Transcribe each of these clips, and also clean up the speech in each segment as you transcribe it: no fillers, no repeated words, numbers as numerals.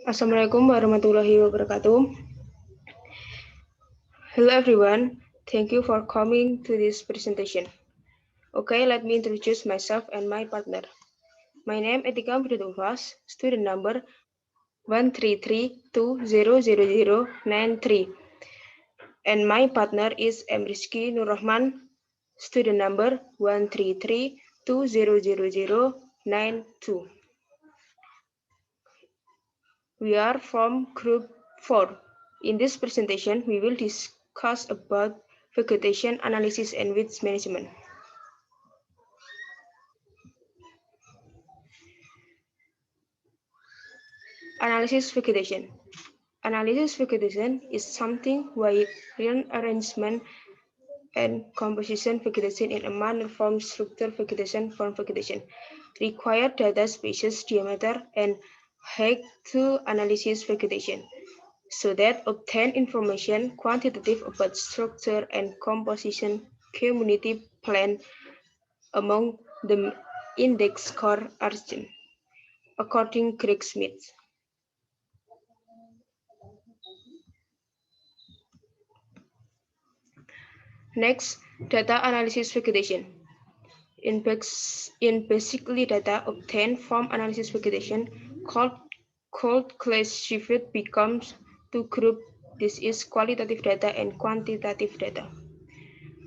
Assalamualaikum warahmatullahi wabarakatuh. Hello everyone, thank you for coming to this presentation. Okay, let me introduce myself and my partner. My name is Etika, Ulfah, student number 133200093, and my partner is Rizki Nurrohman, student number 133200092. We are from group 4. In this presentation, we will discuss about vegetation analysis and weed management. Analysis vegetation. Analysis vegetation is something where arrangement and composition vegetation in a manner from structure vegetation from vegetation. Require data species, diameter, and height to analysis vegetation, so that obtain information quantitative about structure and composition community plan among the index score origin, according Greg Smith. Next, data analysis vegetation. In basically data obtained from analysis vegetation called classified becomes two groups. This is qualitative data and quantitative data.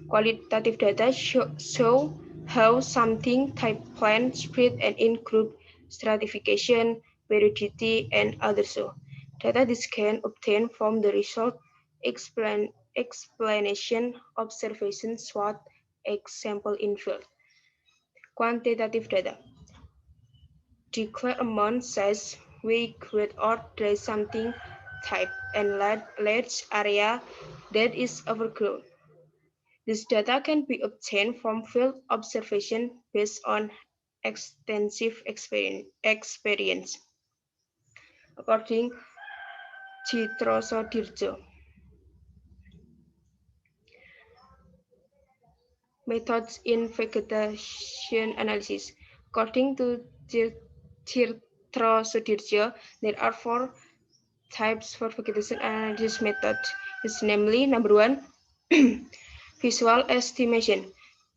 Qualitative data show how something type plan, spread, and in group stratification, periodicity, and others. So, data this can obtain from the result explanation, observation, SWOT, example in field. Quantitative data. Declare amount, size, weight, width, or dry something type and large area that is overgrown. This data can be obtained from field observation based on extensive experience. According Citrosodirjo. Methods in vegetation analysis. According to Citrosodirjo, there are 4 types for vegetation analysis method. It's namely, number 1, visual estimation.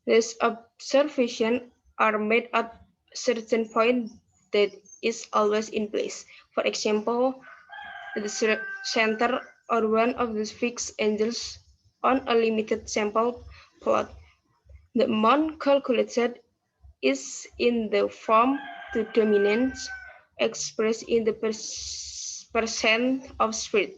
These observations are made at certain point that is always in place. For example, the center or one of the fixed angles on a limited sample plot. The amount calculated is in the form to dominance expressed in the percent of spread.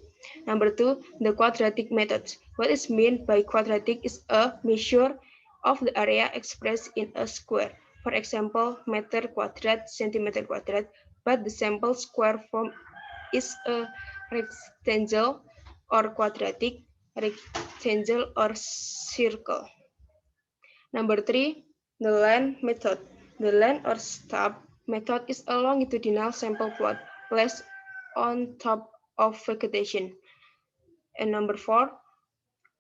Number 2, the quadratic method. What is meant by quadratic is a measure of the area expressed in a square. For example, meter quadrat, centimeter quadrat, but the sample square form is a rectangle or quadratic, rectangle or circle. Number 3, the line method. The line or stub method is a longitudinal sample plot placed on top of vegetation. And number 4,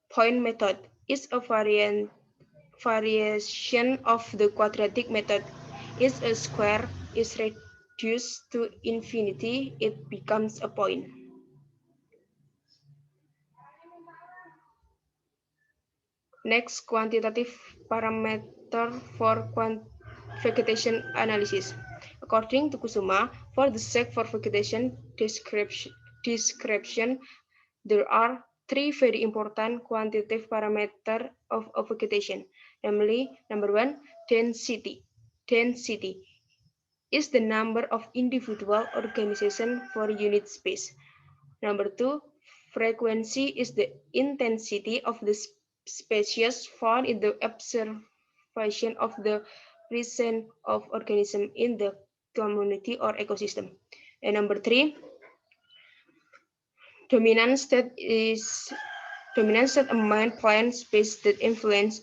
point method is a variation of the quadratic method. If a square is reduced to infinity, it becomes a point. Next, quantitative parameter for vegetation analysis. According to Kusuma, for the sake for vegetation description, there are 3 very important quantitative parameters of vegetation, namely, number 1, density. Density is the number of individual organizations for unit space. Number 2, frequency is the intensity of the species found in the observation of the presence of organism in the community or ecosystem. And number 3, dominant state a mind plan space that influence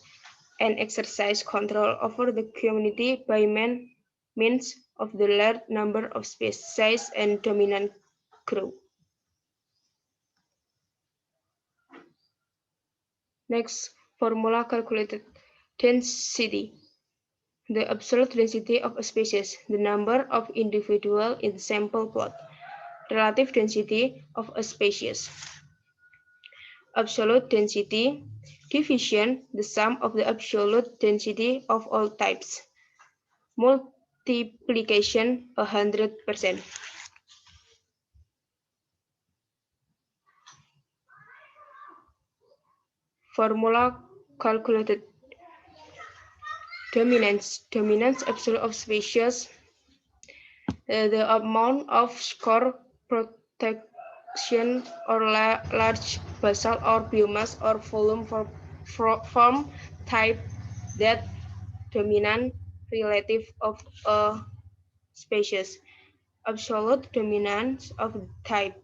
and exercise control over the community by means of the large number of space size and dominant group. Next, formula calculated density. The absolute density of a species, the number of individuals in the sample plot. relative density of a species. Absolute density division, the sum of the absolute density of all types. Multiplication 100%. Formula calculated. Dominance absolute of species. The amount of score protection or large basal or biomass or volume form type that dominant relative of a species. Absolute dominance of type.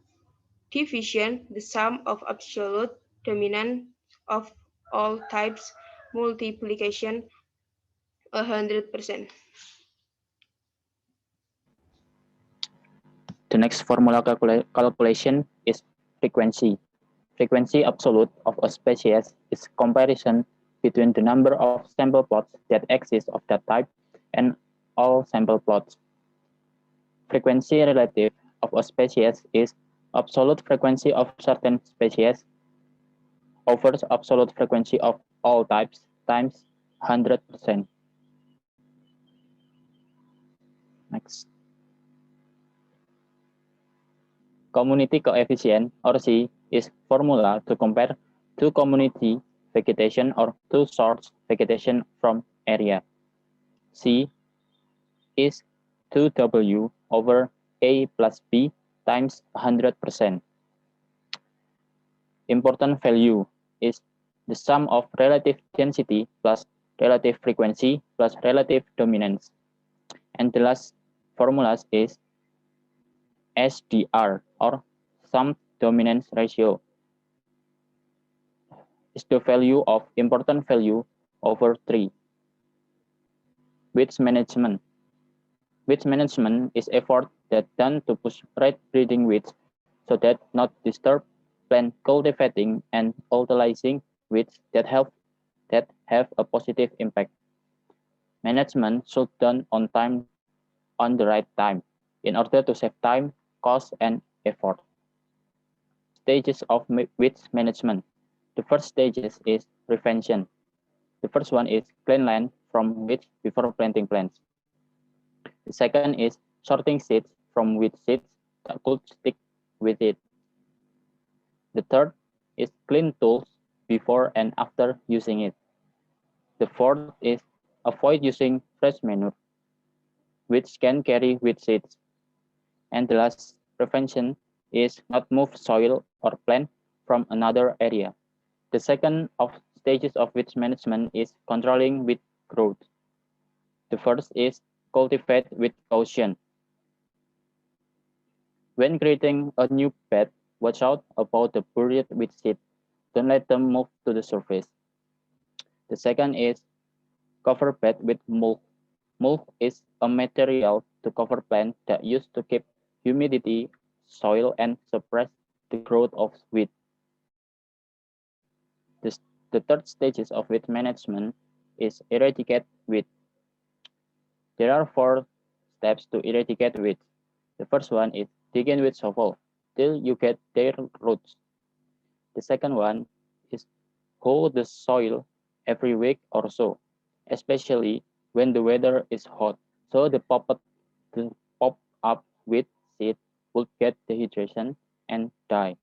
Division, the sum of absolute dominance of all types. Multiplication 100%. The next formula calculation is frequency. Frequency absolute of a species is comparison between the number of sample plots that exist of that type and all sample plots. Frequency relative of a species is absolute frequency of certain species over absolute frequency of all types times 100%. Next. Community coefficient, or C, is formula to compare two community vegetation or two source vegetation from area. C is 2W over A plus B times 100%. Important value is the sum of relative density plus relative frequency plus relative dominance. And the last formula is SDR, or sum dominance ratio, is the value of important value over 3. Weed management. Weed management is effort that done to push right breeding weeds so that not disturb plant cultivating and utilizing weeds that have a positive impact. Management should done on time, on the right time, in order to save time, cost, and effort. Stages of weed management. The first stage is prevention. The first one is clean land from weeds before planting plants. The second is sorting seeds from weed seeds that could stick with it. The third is clean tools before and after using it. The fourth is avoid using fresh manure, which can carry weed seeds. And the last prevention is not move soil or plant from another area. The second of stages of weed management is controlling weed growth. The first is cultivate with caution. When creating a new bed, watch out about the buried weed seed. Don't let them move to the surface. The second is cover bed with mulch. Mulch is a material to cover plants that used to keep humidity, soil, and suppress the growth of weed. The third stages of weed management is eradicate weed. There are 4 steps to eradicate weeds. The first one is digging with shovel till you get their roots. The second one is hoe the soil every week or so, especially when the weather is hot, so the pop up weed seed will get dehydration and die.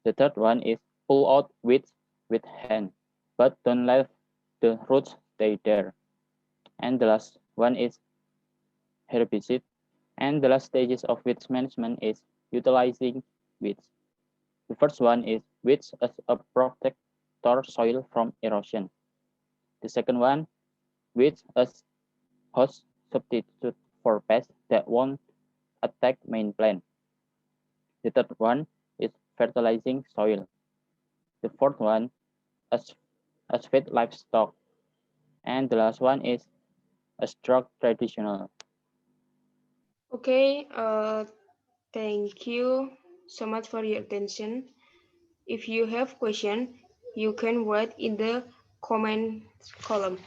The third one is pull out weeds with hand, but don't let the roots stay there. And the last one is herbicide. And the last stages of weeds management is utilizing weeds. The first one is weeds as a protector soil from erosion. The second one, weeds as host substitute for pests that won't attack main plant. The third one is fertilizing soil. The fourth one, as feed livestock. And the last one is as drug traditional. Okay, thank you so much for your attention. If you have question, you can write in the comment column.